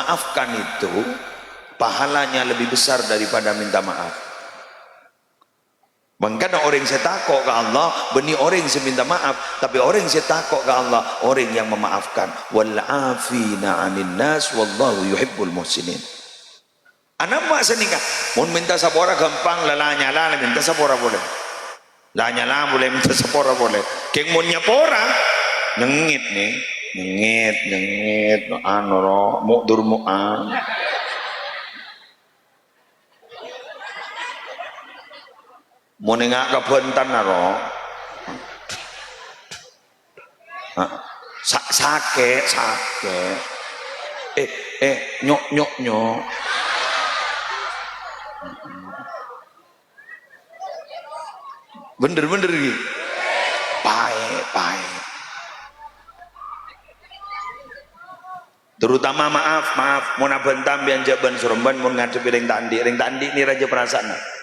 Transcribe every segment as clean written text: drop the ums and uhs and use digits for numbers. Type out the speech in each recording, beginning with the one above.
Maafkan itu pahalanya lebih besar daripada minta maaf. Makanya orang yang takut ke Allah benih orang yang minta maaf, tapi orang yang takut ke Allah orang yang memaafkan. Wal afina 'anil nas wallahu yuhibbul muhsinin. Anak mak senika mun minta sapora gampang lalanya lah minta sapora boleh. Lanya lah boleh minta sapora boleh. Keng mun nyapora nyengit nih, nyengit anu ro mu'dur mu'an. Mau nengak ke bentan naro, sakit, nyok, bener gitu, pae, terutama maaf, mau nabentam bian jaban suremban, mau ngadepi ring tandi ini raja perasaan.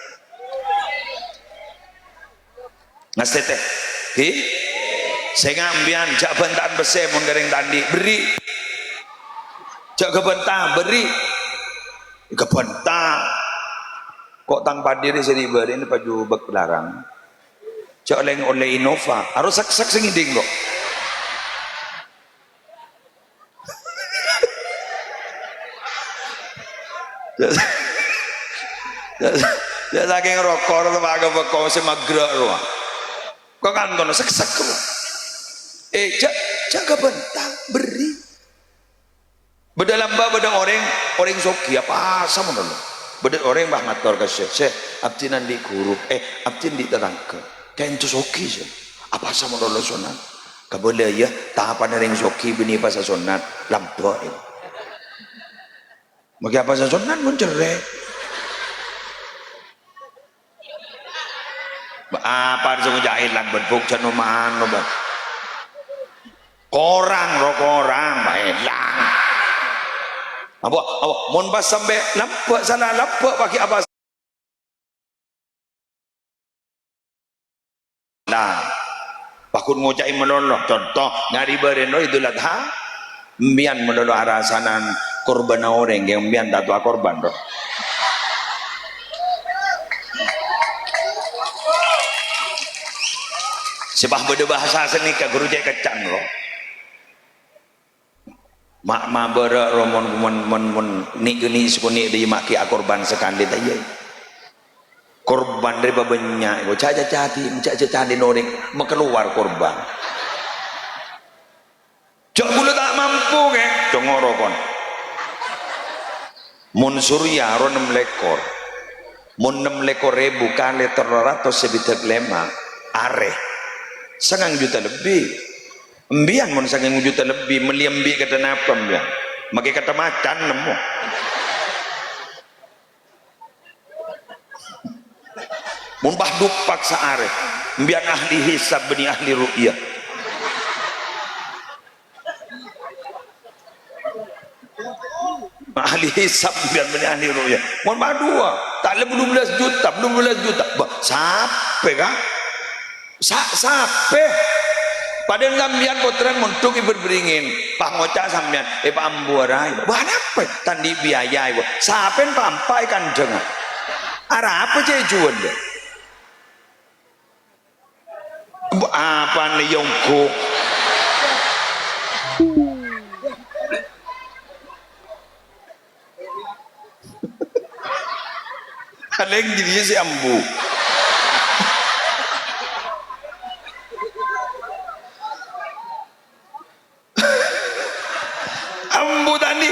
Ngastete saya ngambian jak bentaan besi mun garing tandi beri jak gebentang beri gebentang kok tang padiri sini beri ini paju bek larang jak leng oleh Innova harus sak sengiding kok ya saking rokor tuh agak bekau semagrak ruang kok kan kono sek jaga bentang beri bedalam beda orang soki apa sama dulu beda orang bah ngator ke syekh abdi nandi guru abdi di terangke kayak itu soki sih apa sama dulu sunat kabel ya tahapan orang soki bini pas sunat lampau ini bagi apa sunat mencerai apa semua jahilan berbuk cenuman loba korang baiklah apa mun pas sampai lampak salah lampak pakai apa lah pakun ngucai meloloh contoh ngari bereno Idul Adha mbian meloloh arasanan korban orang yang mbian tatu korban doh sebab beda bahasa seni ka guru cek kecang lo mak bera romon ni geni sukuni di maki akorban sekali tayai korban dari babenya go caca cadi noring mekeluar korban jok bulu tak mampu ke congoro kon mun surya ro 6 lekor mun 6 lekor ribu kali 300 sebitek lema are 9 juta lebih embian mun 9 juta lebih meliambi kata napa embian makai kata macan nemu mun bah dupak saare embian ahli hisab beni ahli ru'yah ahli hisab embian beni ahli ru'yah mun bah dua tak lebih 12 juta bah sampai kah sampai pada ngambian potren muntuk ibu beringin pak ngocak sambian pak ambuarai bahan apa tandi biaya ibu sapen pampai kan jangan arah apa cek jual deh apa nih yongko kaleng jadi si ambu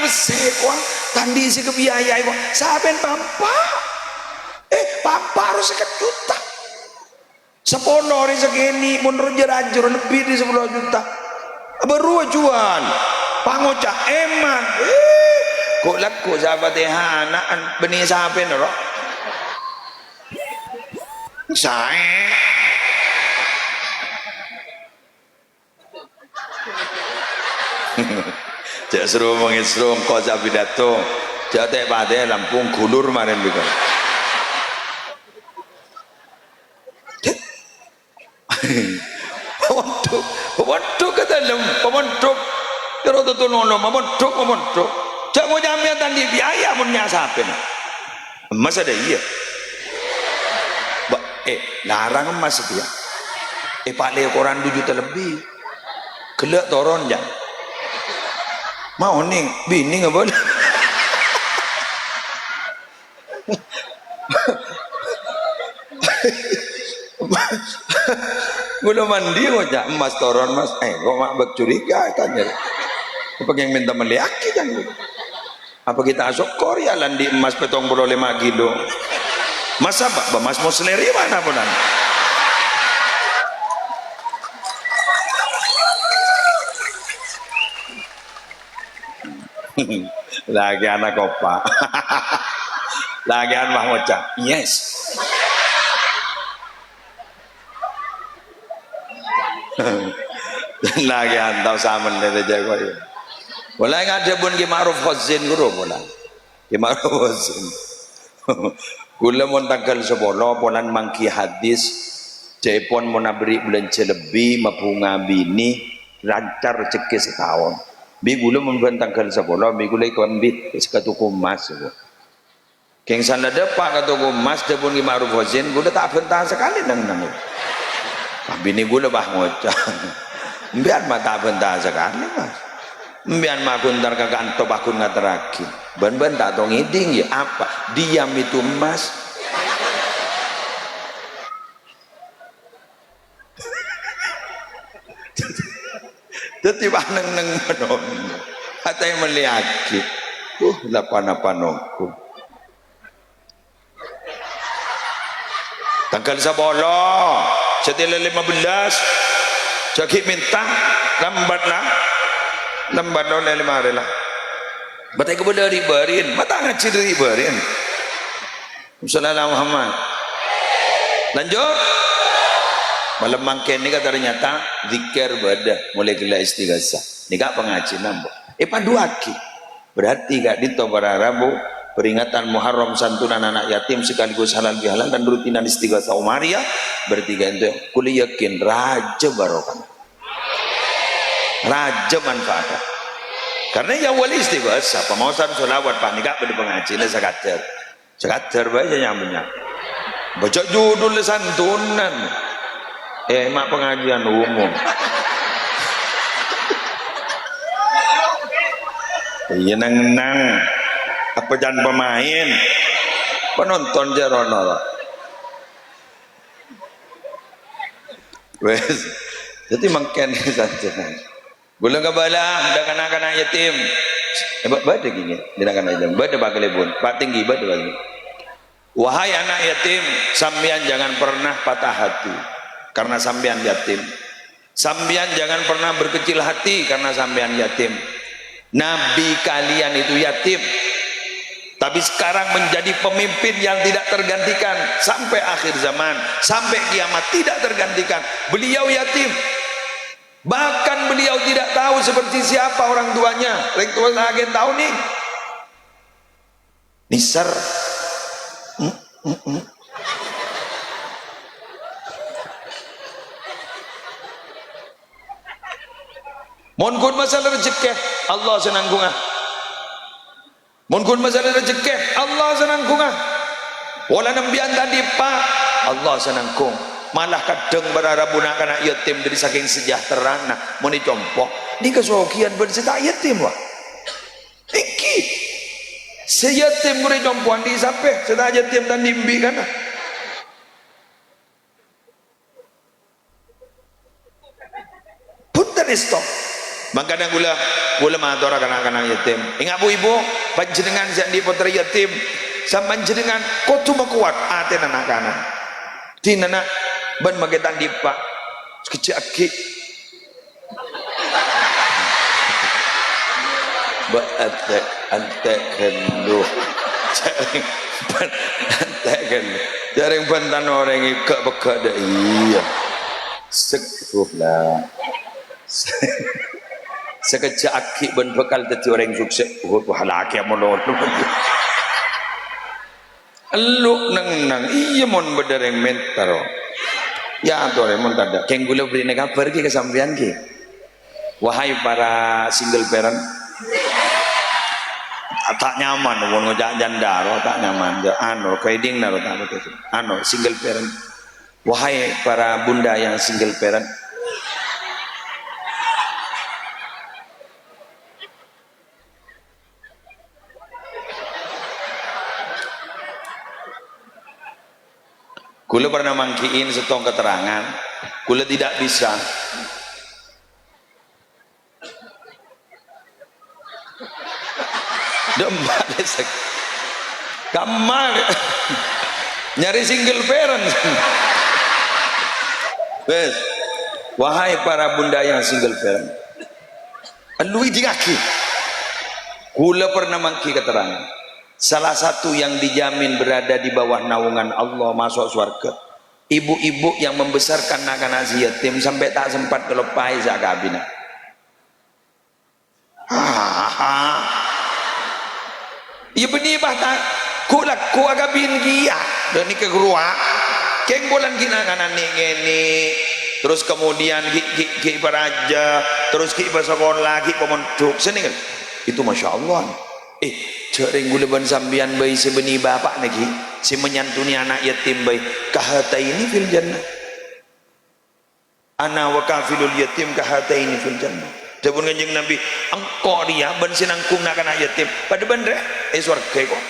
sekwa tandi si kebiayai kok saben pampa harus 1 juta 10 hari segini menurut jerajur lebih di 10 juta baru jual pangocak eman kok laku sahabat anaan benih saben roh saya jak seru mengisrum kau jak pidato jak tek pade Lampung gulur marin juga pemontok ke dalam pemontok terus tu nolong pemontok jak mau nyampe tadi biaya mun nyasapin. Emas ada iya. Larang emas dia. Pak le koran 2 juta lebih. Kelak toron jang. Mau nih bini nggak boleh. Gula mandi aja emas toron mas. Kok mak bercuriga tanya. Apa yang minta meliaki kan? Apa kita asok Korea landi emas 75 kilo? Mas apa? Mas mau seleri mana pun? Lagi anak opa. Lagi anak mahmocak. Yes. Lagi antau saman dari jago. Boleh ngada pun ki ma'ruf khazin guru boleh. Ki ma'ruf khazin. Gula mon tanggal 10 polan mangki hadis cepon mon abri bulan lebih mapunga bini lancar rezeki setahun. Bi gula mon tanggal 10 bi gula ikon bi sekatuku emas. Keng sana depak katuku emas debun ki ma'ruf khazin gula tak bentah sekali nang. Bini gula bah ngocah. Biar mata bentah sekali mas. Biar makuntar kagak anto bakun ngateraki. Ben-ben tak tau ngiding ya apa? Diam itu emas. Jadi neng menon. Kata yang meliaki. Lapan-lapanku. Tanggal 10 setelah 15 jadi minta lambat oleh 5 hari lah batai kepada ribarin mata ngacir ribarin Assalamualaikum Muhammad lanjut malam mangken ni kata ternyata zikir bada mulai gila istighasah ni kak pengaji nambah panduaki berarti kak dito para Rabu peringatan Muharram santunan anak yatim sekaligus halal bihalal dan rutinan istighasah Umariyah bertiga itu kuliah yakin raja barokah raja manfaat karena yang wali istighasah pemausan sholawat panikah pada pengaji ini sekater baca nyamanya baca judul santunan mak pengajian umum iya nang apa jangan pemain penonton jarono wes jadi mangken saja boleh kebala dah kanak-kanak yatim bada gini tidak kanak yatim bada bagelebun pak tinggi bada bagi wahai anak yatim sambian jangan pernah patah hati karena sambian yatim sambian jangan pernah berkecil hati karena sambian yatim nabi kalian itu yatim tapi sekarang menjadi pemimpin yang tidak tergantikan sampai akhir zaman, sampai kiamat tidak tergantikan. Beliau yatim, bahkan beliau tidak tahu seperti siapa orang tuanya. Orang tua agen tahu nih, nisar. Mohon kun masalah rezeki, Allah senang gungah. Mungkin masalah rezeki Allah senang kunga. Wala nambian tadi pak Allah senang kung. Malah kadang berharap nak anak yatim dari saking sejahtera nak mau dicompo. Ni kesokian bersita yatim wah. Iki seyatim gure compoan di sape seta yatim dan dimbi kan. Punten stop. Makanya gula matur anak-anak yatim. Ingat bu ibu, panjenengan jadi putri yatim, sama panjenengan kudu kuat aten anak-anak. Di nana ban magetan dipak kecil aki. Ba ante kendu. Ante kendu. Jaring bantan orang ikut bekada iya. Sekuflah. Sekejap akik ben bekal jadi orang sukses halaki amon lu nang iya mon bedereng mentaro ya to mon tada keng gula beri kabar ki kesampean ki wahai para single parent tak nyaman wong ngojak janda ro tak nyaman anu trading naro tak betul anu single parent. Wahai para bunda yang single parent, kula pernah mangkiin setong keterangan, kula tidak bisa demak besek kamar nyari single parent. Wes, wahai para bunda yang single parent, lui dingaki, kula pernah mangki keterangan, salah satu yang dijamin berada di bawah naungan Allah masuk surga, ibu-ibu yang membesarkan anak-anak yatim sampai tak sempat kelepai zakabina. Ya benih bahta kulak ku agabin gia dan ni kegrua keng bulan kina kanan ni terus kemudian ki beraja terus ki sekolah ki pemondok sini kan itu masya Allah. Cering gula ban sambian bayi sebeni bapak lagi si menyantuni anak yatim bayi kahata ini fil jannah ana wa kafilul yatim kahata ini fil jannah. Jabun kanjeng Nabi engkau dia ban sinangkung nak anak yatim pada bandre surga kok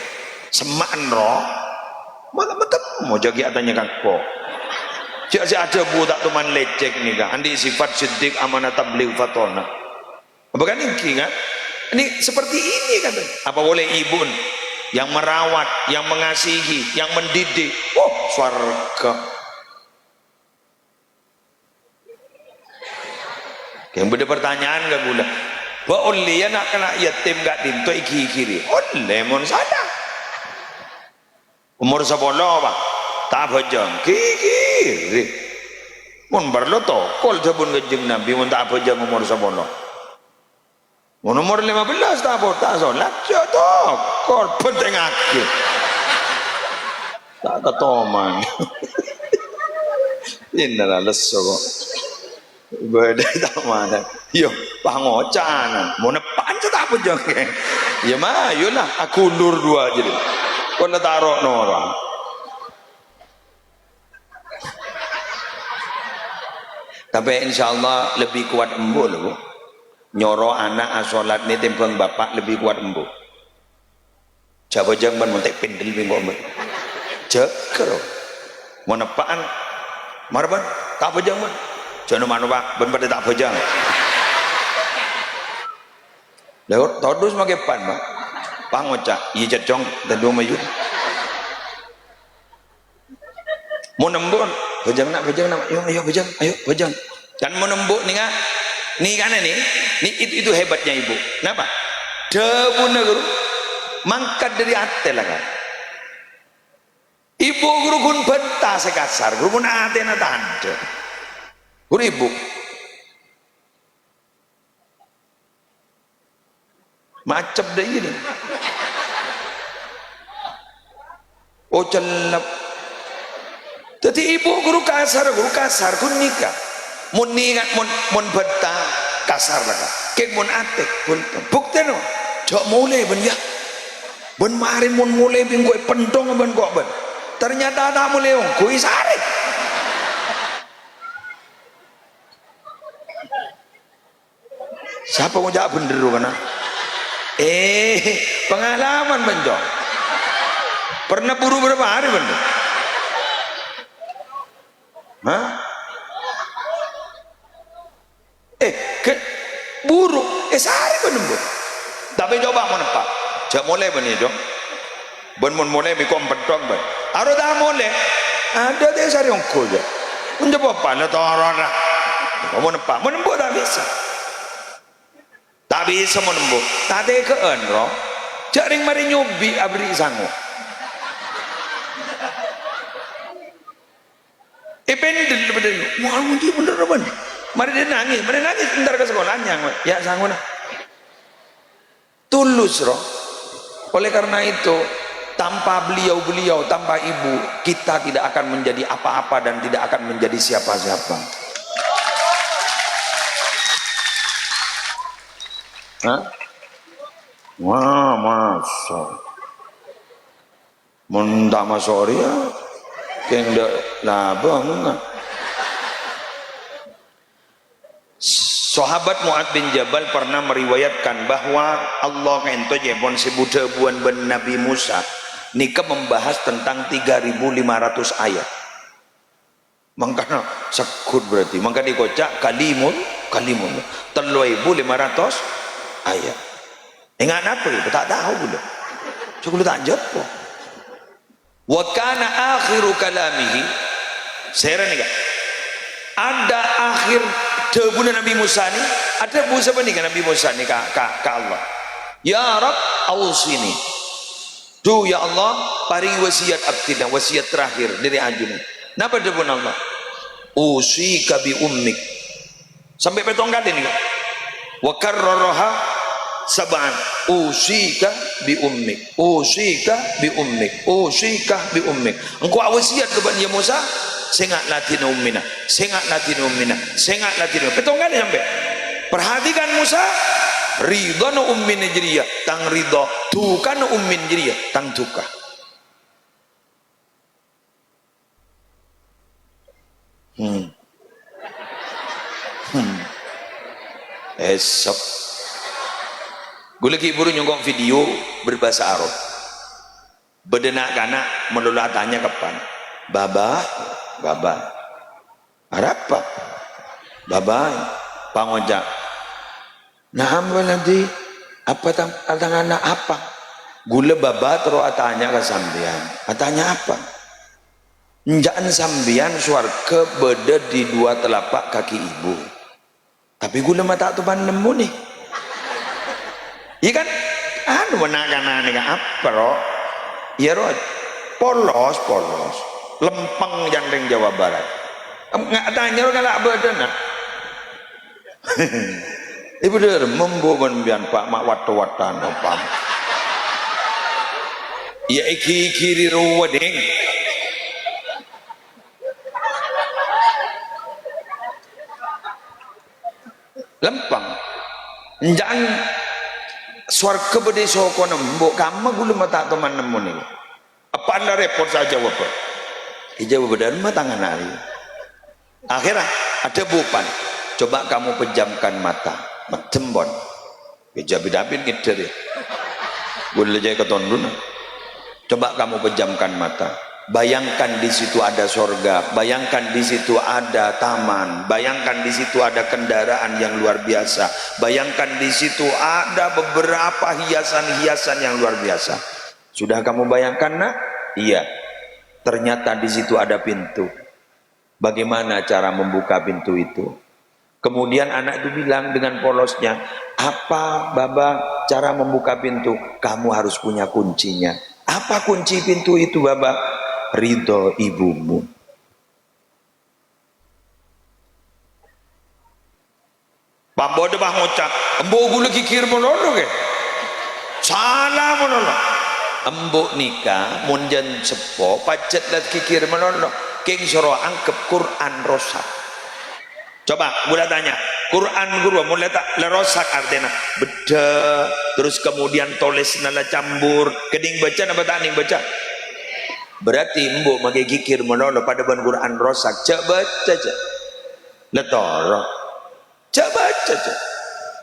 semaan roh malah betul mau jagi adanya kakko cak si ada bu tak teman lecek ni kan andi sifat siddiq amanah tabligh fatona bukan ini kan ini seperti ini kan apa boleh ibu yang merawat yang mengasihi yang mendidik surga. Yang beda pertanyaan gak gula wa oleh ya nak kena yatim gak dinto iki kiri oleh mon sada umur 10 pak tak bajang kiri mon berlo to kol jabun kanjeng Nabi mon tak bajang umur 10 mon umur 15 tak apa tak salat yo to kol penting akhir tak ketoman inna leso kok beda tak mana yo pangocanan mau nepan tak apa jangan ya mah yolah aku lur dua jadi kau nak taruh nora tapi insyaallah lebih kuat embu loh nyoro anak asolat ni tempeng bapak lebih kuat embu coba jangan mentek pendel bingko embu ceker mau nepaan marban tak apa jangan jangan mana pak benar tak bajang lewat todus makai pan pak pangocak iya jadong dan dua mayu mau nembun bajang nak ayo bajang dan mau nembuk nih kan nih itu hebatnya ibu kenapa debu guru mangkat dari ate lah kan ibu guru kun bentah sekasar guru pun ate na tanda guru ibu macam dah ini celap jadi ibu guru kasar kun nikah mun nikah mun betah kasar lah kek mun atek pun bukti no jok mulai ben ya ben marin mun mulai bingkoi pentong ben kok ben ternyata tak mulai kui sare siapa mau jawab bener kan pengalaman benjok pernah buru berapa hari bener buru sehari bener bu tapi coba mau nempak jak mulai bener dong ben mulai mikom pentong ben aro dah mulai ada dia sehari ongkol je menjawab apa lah toron lah mau nempak tak bisa tak bisa menembuk tak ada kean roh jaring mari nyobi abri sangu pendel bener wah mungkin bener bener mari dia nangis ntar ke sekolahnya ya sangu nah tulus roh oleh karena itu tanpa beliau tanpa ibu kita tidak akan menjadi apa-apa dan tidak akan menjadi siapa-siapa. Wah, masa. Mun tak masuk ya. Keng dak laba enggak. Sahabat Mu'ad bin Jabal pernah meriwayatkan bahwa Allah ento jebon sebuta buan ben Nabi Musa nikah membahas tentang 3.500 ayat. Mangkana sekut berarti. Mangka dikocak kalimun 3.500 ayat. Ingat apa itu? Tak tahu belum. Cukup tak jawab. Wa kana akhiru kalamihi. Saya ni kan. Ada akhir debunan Nabi Musa ni, ada Musa apa ni kan Nabi Musa ni ka Allah. Ya Rab, ausini. Tu ya Allah, paringi wasiat abdina, wasiat terakhir dari ajun. Napa debun Allah? Usika bi ummik. Sampai petong kali ni kan. Wa karraraha sab'an. Usika bi ummik. Usika bi ummik. Usika bi ummik. Engkau wasiat kepada dia Musa, sengak latina ummina, sengak latina ummina, sengak latina. Petong kali sampai. Perhatikan Musa, ridho no ummin jeriya, tang ridho, tuka no ummin jeriya, tang tuka. Esok gue lagi buru nyongkok video berbahasa Arab. Bedenak kanak melula tanya kapan? Baba Arapa? Baba pangojak. Nah nanti apa tang anak apa? Gula baba terus atanya ke sambian. Atanya apa? Njaan sambian suarga beda di dua telapak kaki ibu. Tapi gula mata tu pan nemu nih. Iya kan? Anu menakan nih apa ro? Iya ro. Polos. Lempeng jandeng Jawa Barat. Nggak tanya ro kalau beda nak. Ibu der membuat bian pak mak watan opam. Ya iki kiri ruwa ding. Lempeng. Jangan suarga bede soko nembok kamu gulu mata teman nemu nih. Apa anda repot saja apa? Ijawab bedan mata nganari. Akhirnya ada bupan. Coba kamu pejamkan mata, macembon. Bidapin gitu deh. Boleh jadi ketondun. Coba kamu pejamkan mata. Bayangkan di situ ada sorga, bayangkan di situ ada taman, bayangkan di situ ada kendaraan yang luar biasa, bayangkan di situ ada beberapa hiasan-hiasan yang luar biasa. Sudah kamu bayangkan nak? Iya. Ternyata di situ ada pintu. Bagaimana cara membuka pintu itu? Kemudian anak itu bilang dengan polosnya, apa baba cara membuka pintu? Kamu harus punya kuncinya. Apa kunci pintu itu baba? Ridho ibumu. Bambo de bah ngocak, embo gula kikir menolong ke? Salah menolong. Embo nikah, munjan sepo, pacet dat kikir menolong. Keng soro angkep Quran rosak. Coba gula tanya, Quran guru mulai tak lerosak artinya beda, terus kemudian tulis nala campur, keding baca apa tak ning baca? Berarti mbok makai kikir menolong pada ban Quran rosak. Cak baca cak. Letoro. Cak baca cak.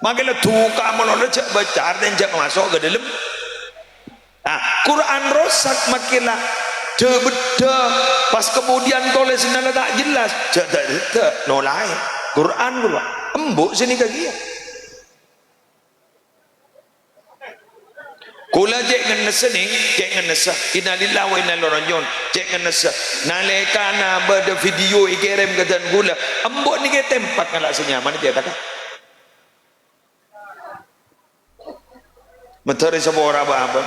Makai letuka menolong cak baca artinya cak masuk ke dalam. Nah, Quran rosak makilah beda. Pas kemudian tulis nala tak jelas. Cak tak nolai. Quran dulu. Mbok sini kaki. Kula cek ngenesa ni, cek ngenesa. Innalillahi wa inna ilaihi rajiun. Cek ngenesa. Nalekana bada video ikirim ke dan gula. Embok ni ke tempat ngalak senyaman dia tak? Menteri sebuah orang apa?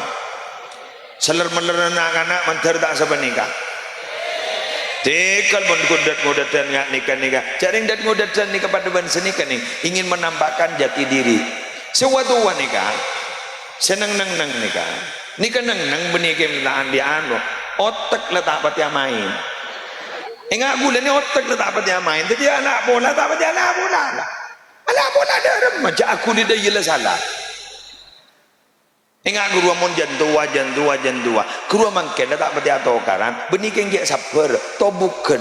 Seler meler anak-anak menteri tak sebuah nikah. Tekal pun kudat dan nggak nikah. Jaring dan kudat dan nikah pada bangsa nikah ni ingin menambahkan jati diri. Sewaktu nikah. Senang nikah. Nikah nang benikem laan di anu. Otak letak pati main. Enggak gula ni otak letak pati main. Jadi anak bola tak pati anak bola lah. Anak bola ada remaja aku ni dah jelas salah. Ingat guru mon jantua guru mangken tak pati atau karan benih keng dia sabar to bukan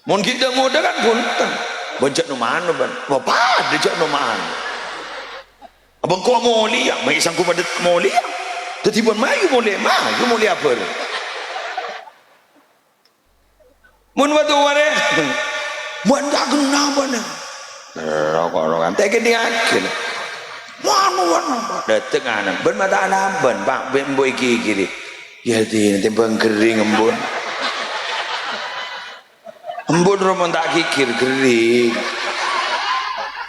mon kita muda kan punten bonjak no mano ban bapak dejak no mano abang ko mo liya may isang kumadet mo liya tetiban mayu mo liya apa mon watu ware mon tak guna bana rokok-rokokan teke di akhir mana dateng anak ben mata alamban pak bembo iki kiri ya di nanti bengkering embun romon tak kikir kering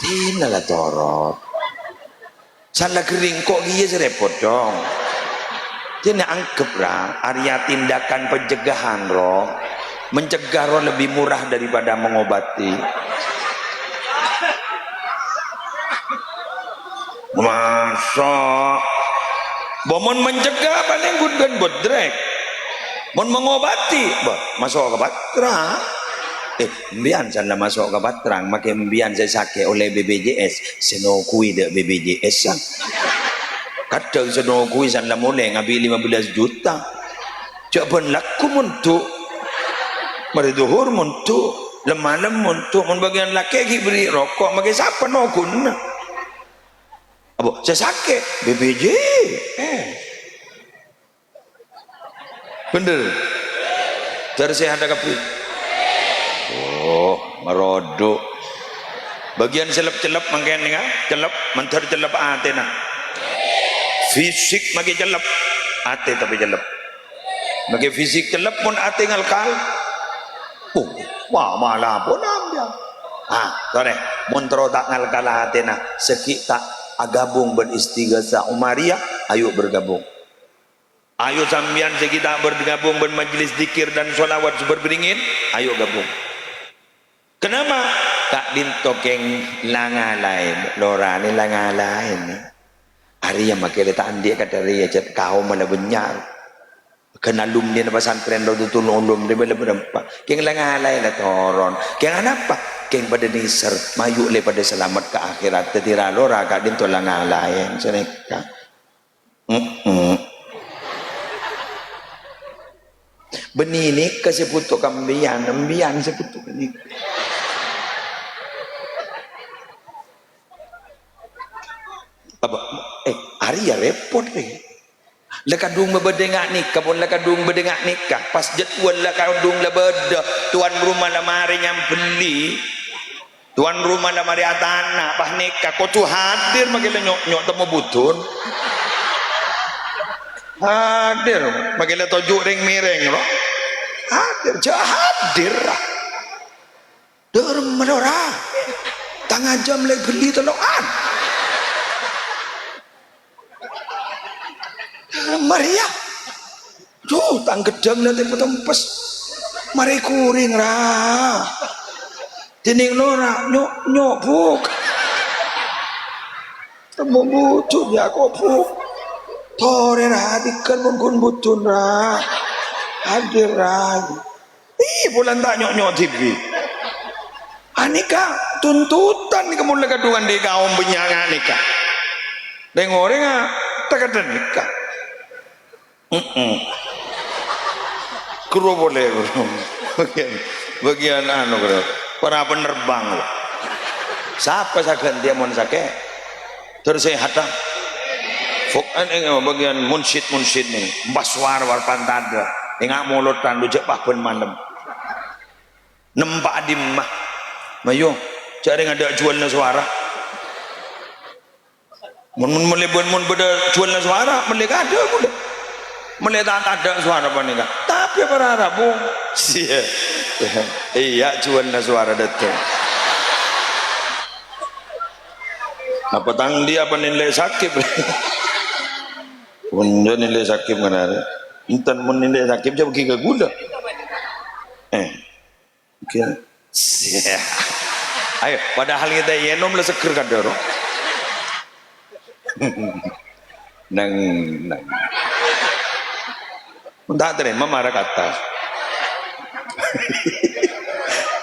tina lah torot salah kering kok iya serepot dong jadi anggap lah area tindakan pencegahan roh mencegah roh lebih murah daripada mengobati. Masa bomon mencegah paling gudgan bodrek mon mengobati masuk ke batrang mbian sana masuk ke batrang makin mbian saya sakit oleh BPJS senokui dek BPJS ya kadang senokui sana mulai ngambil 15 juta coba laku untuk meriduhur untuk lemah untuk bagian laki beri rokok makin siapa no guna Abo, saya sakit BPJ bener dari saya ada kapi oh merodok bagian celep-celep mangken nga celep mentar celep ate na fisik magi celep ate tapi celep magi fisik celep pun ate ngalkal oh wah malah pun ambil sore montro tak ngalkal ate na sekik tak agabung beristighatsah umariyah ayo bergabung ayo sambian kita bergabung bermajlis zikir dan sholawat berberingin ayo gabung kenapa kak dintokeng langa lain lorane langa lain hari yang makai letak andi kata dia cat kau mana benyar kena alumni na pesantren do tulung dia berapa keng langa lain la toron keng apa keng pada nisar mayu le pada selamat ke akhirat tetira lora kak dinto langa lain seneka benih ni keseputu kambian seputu benih apa hari ya repot lekadung bebedengak nikah pun lekadung bedengak nikah pas jadwal lekadung lebeda tuan rumah lamari yang beli tuan rumah lamari atana pas nikah kau tuh hadir magila nyok temu butun hadir magila tojuk ring mireng loh hadir lah derem melora tengah jam lagi beli telokan Maria tuh tang gedang nanti petempes mari kuring ra dining lora nyok buk temu butun ya kok buk tore ra dikan mun butun ra hadir ra bulan tak nyok TV anika tuntutan ni kamu lekadungan di kaum benyangan nikah dengoreng tak ada nikah kru boleh bagian anu bro para penerbang loh siapa saya ganti mon sake terus saya hatam bagian munsyid nih baswar war pantada enggak mulut tandu jepah pun malam nempak dimah mayo cari ada jualnya suara mun beda jualnya suara mereka ada boleh melihat ada suara panika tapi para Arabu iya jualnya suara datang apa tang dia apa nilai sakit punya nilai sakit mana intan menilai sakit jauh giga gula okay. Ayo padahal kita yenom lah seger kadaro nang tak terima marah kata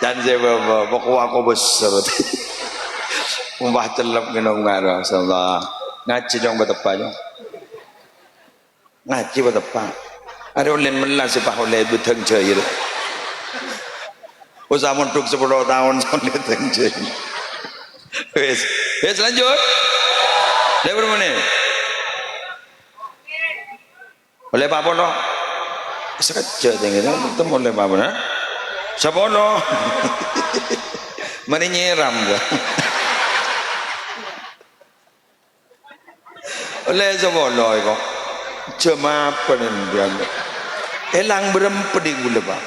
dan saya bawa aku besar Umbah celep ginong ngaro sallallahu. Ngaji jong betepa jong. Ngaji betepa. Ada ulen melas si pahole beteng jaya. Usah montuk 10 tahun sampai beteng jaya. Wes, wes lanjut. Dia berapa menit? Oleh Pak Pono. Sekejap tinggal ketemu oleh Pak Pono. Sapono. Mari nyiram gua. Oleh sapono kok. Cuma penendian. Elang berempet di gula Pak.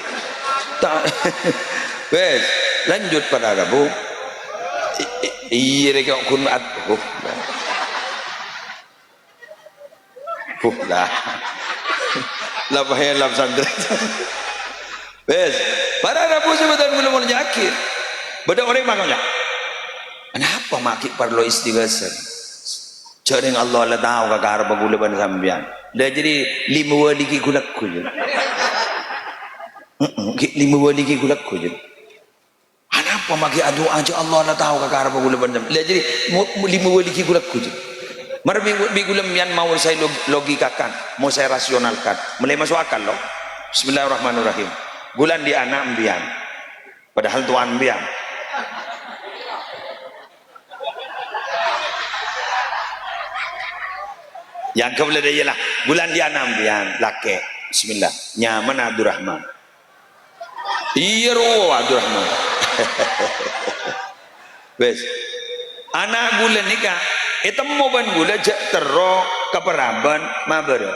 Tak. Wes, lanjut pada Rabu. Iya reka kun at. Lah. Lah bahaya lah santri. Wes, pada Rabu sebentar belum mau nyakit. Beda orang makanya. Kenapa maki perlu istighosah? Jaring Allah lah tahu kakak arab gula ban sambian. Dah jadi 5 wali ki gulak ku je. 5 wali ki gulak ku je. Kenapa maki adu aja Allah lah tahu kakak arab gula ban sambian. Dah jadi 5 wali ki gulak ku je. Mar bigulam yan mau saya logikakan, mau saya rasionalkan. Mulai masuk akal loh. Bismillahirrahmanirrahim. Bulan di anak mbian. Padahal tuan mbian. Yang kebelah dia lah. Bulan di anak mbian. Laki. Bismillah. Nyaman Abdurrahman. Iya roh Abdurrahman. Wes. Anak bulan nikah. Itu mau ban gula jak tero keperaban mabere.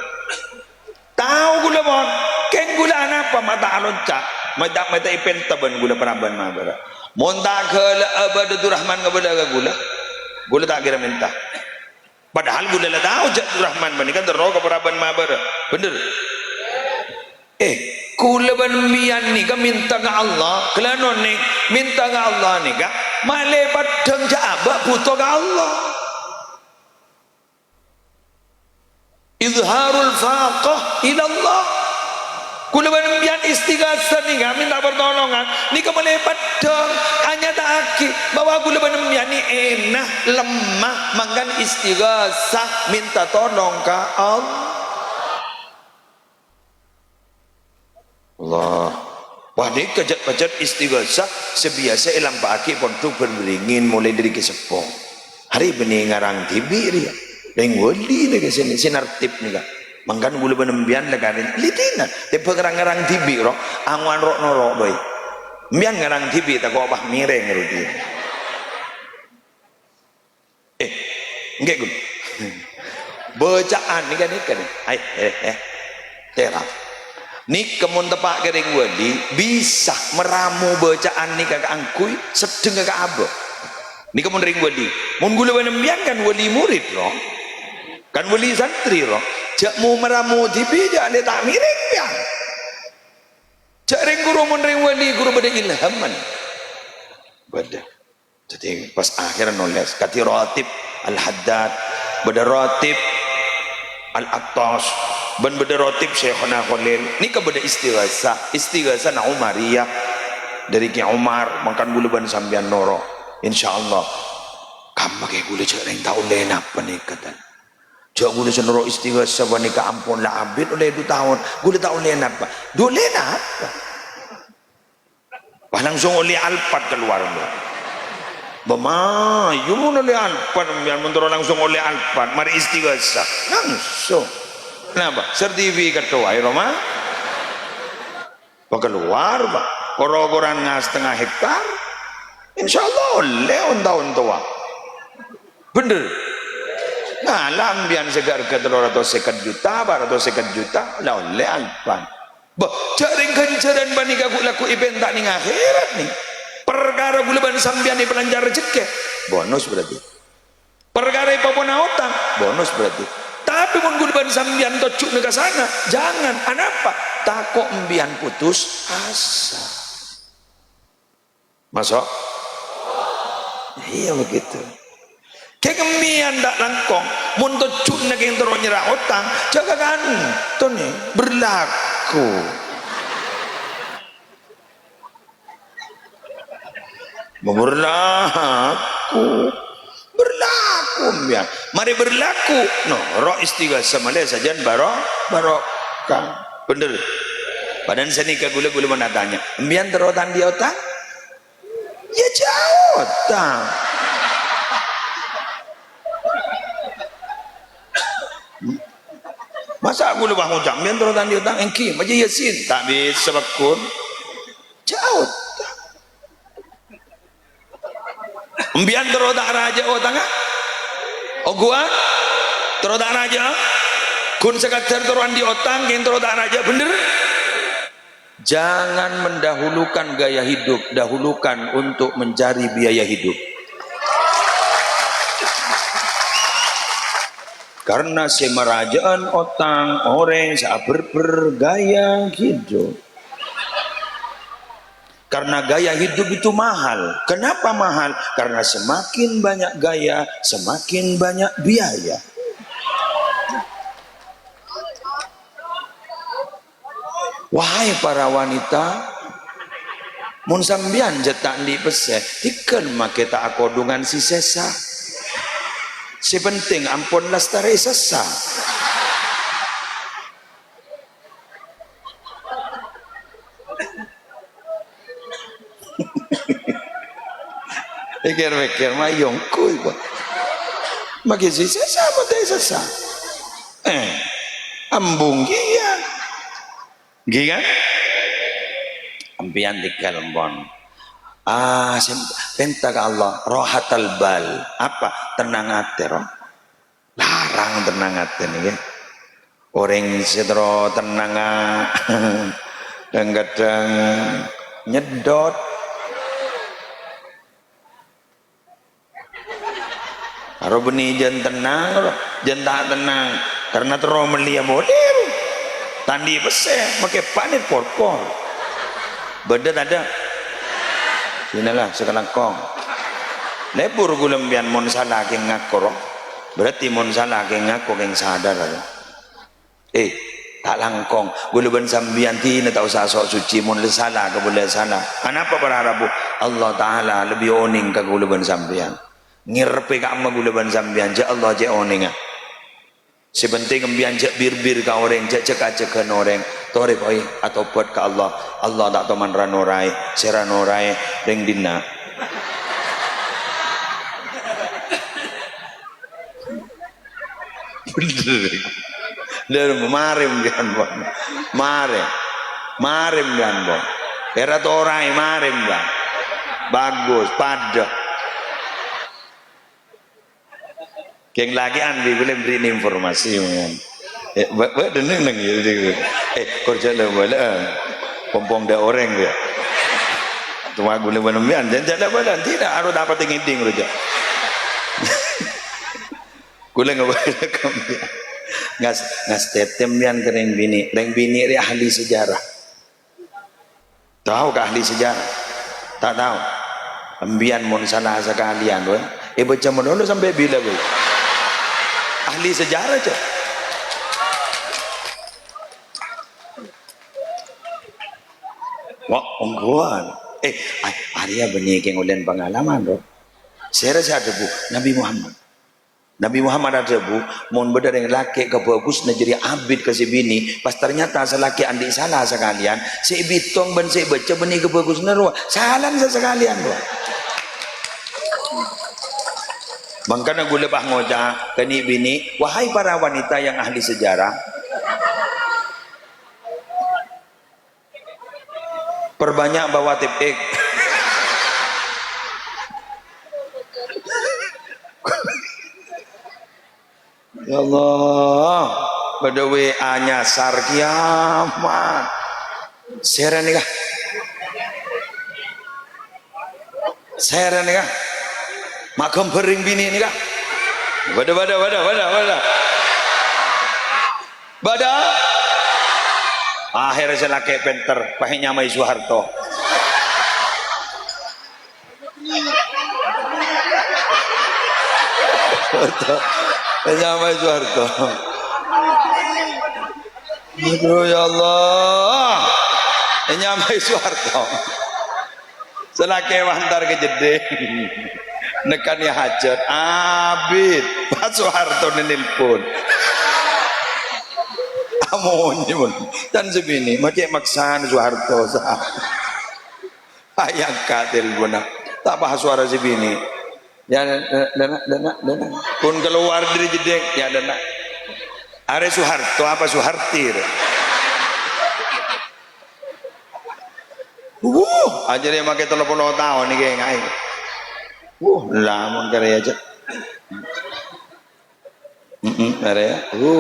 Tahu gula mon, keng gula anak apa mata alonca, mata ipen taban gula peraban mabere. Monta ke abad Rahman kepada gula tak kira minta. Padahal gula lah tahu jak Rahman bani kan tero keperaban mabere, bener. Gula ban mian ni kan minta ke Allah, kelanon ni minta ke Allah ni kan, malai padang jabak butuh ke Allah. Izharul faqah ila Allah. Kula banbian istighasah ni kami minta pertolongan. Ni kemale padang hanya tak aki bahwa kula banbian ni enak lemah mangkan istighasah minta tolong ke Allah. Allah. Wah ni kejat-kejat istighasah sebiasa elam pak aki pon tu beringin mulai dari kesepo. Hari benih ngarang tibi dia. Yang wali lagi sini sinar tip ni kan, mangkan gula benembian lagi ni, litina, tapi ngarang tibi roh, angwan roh norok boy, bian ngarang tibi tak kau apa mireng roti, enggak gul, bacaan ni kan, terap, ni kemun tepak kering wali bisa meramu bacaan ni kagak angkui, sedeng kagak abah, ni kemun ring wali, mun gula benembian kan wali murid roh. Kan wali santri roh jak mu meramu tibi jak le tak miring pian jak ring guru mun ring wali guru beda ilhaman beda jadi pas akhir nulis kati ratib al-haddad beda ratib al-attas ban beda ratib syekhuna khalil ni ka beda istighasah na umariyah dari ki Umar makan bulu ban sambian noro insyaallah kam make gule jak ring tau le napa ni kata jauh gula senoro istighasah bani ka ampun lah abid oleh 2 tahun gula tak oleh apa dole apa bah langsung oleh alpat keluar bama yumun oleh alpat biar mentoro langsung oleh alpat mari istighasah langsung kenapa sertifikat kawai Roma bah keluar bah koro-koran setengah hektar insyaallah oleh tahun tua bener. Nah, lambian segar ke 350 juta, 250 juta, lah oleh alpan. Bah, jaring kencaran bani kaku laku event tak ning akhirat nih. Perkara gula ban sambian ni pelanjar rezeki, bonus berarti. Perkara ipapona utang, bonus berarti. Tapi mun gula ban sambian tocuk ke sana, jangan. Kenapa? Takok mbian putus asa. Masuk? Iya begitu. Kegemian tak langkong mun tocuk nak yang terus nyerah utang jaga kan tu ni berlaku berlaku sambian. Mari berlaku. No, roh istighasa Malaysia saja barokah. Bener. Badan saya nikah gula-gula mana tanya. Ambian terotan di otak? Ya jauh otak. Masa aku lupa ngucap ambian terotan di otak engki aja yasin tak bisa bakun. Jauh. Ambian terotak raja otak ah? Oh gua terotak raja kun sekadar teruan di otak yang terotak raja bener. Jangan mendahulukan gaya hidup, dahulukan untuk mencari biaya hidup. Karena semerajaan otang orang saat bergaya hidup. Karena gaya hidup itu mahal. Kenapa mahal? Karena semakin banyak gaya, semakin banyak biaya. Wahai para wanita, mun sambian jetak di pese, tiken make tak akodungan si sesa. Si penting ampun lestari sesa. Pikir-pikir mayong kuy ba. Magi si sesa matay sesa. Ambung iya. Gigan? Ambian di kalembon. Penta ke Allah, rohatal bal. Apa? Tenang hati roh. Larang tenang hati nih ya. Orang sedro tenang kadang-kadang nyedot. Kalau benih jan tenang, jan tak tenang. Karena terus melia model. Tandi pese, pakai panit porpor. Beda ada. Sinilah sekarang kong. Lebur gulembian mon salah keng ngakor. Berarti mon salah keng ngakor keng sadar. Tak langkong. Guleban sambian tina tak usah sok suci mon le salah ke boleh salah. Kenapa berharap Allah Taala lebih oning ke guleban sambian. Ngirpe ka amma guleban sambian ja Allah ja oning. Sebenting ambian jak bir-bir ka orang, jak cek-cekan orang. Torek oi atau buat ke Allah. Allah tak teman ranorai, seranorai ring dina. Bener. Marem bian bon. Marem bian bon. Era torai marem bian. Bagus, pada. Yang lagi andi boleh beri informasi man. Buat deneng neng gitu. Kerja le boleh. Pompong dah orang dia. Cuma boleh menembian. Jangan boleh tidak harus dapat tinggi-tinggi saja. Boleh nggak boleh kami. Ngas tetembian ke reng bini dia ahli sejarah. Tahu ke ahli sejarah? Tak tahu. Ambian mon salah sekalian, baca menolo sampai bila gue? Ahli sejarah aja. Wah, ongguan. Arya benih keng ulen pengalaman bro. Saya rasa ada bu Nabi Muhammad. Nabi Muhammad ada bu, mohon beda dengan laki ke bagus jadi abid ke si bini. Pas ternyata selaki andi salah sekalian, si bitong ben si baca benih ke bagus nerwa. Salah sekalian bro. Makanya gue lebah ngojak ke ni bini, wahai para wanita yang ahli sejarah, perbanyak bawa tip ek. Ya Allah, pada WA nyasar kiamat. Seren nih kah? Seren nih kah? Makam bering bini nih kah? Bada. Akhirnya saya laki penter, pakai nyamai Soeharto. Nyamai Soeharto. Aduh ya Allah. Nyamai Soeharto. Selaki wantar ke jeding. Nekan ya hajat abid Pak Soeharto nelpon amonnya pun dan sebini macam maksaan Soeharto sah ayang katil pun tak bahas suara sebini ya dana pun keluar dari jedek ya dana are Soeharto apa Soehartir aja dia pakai telepon tahun nih kayak ngai lama karya aja area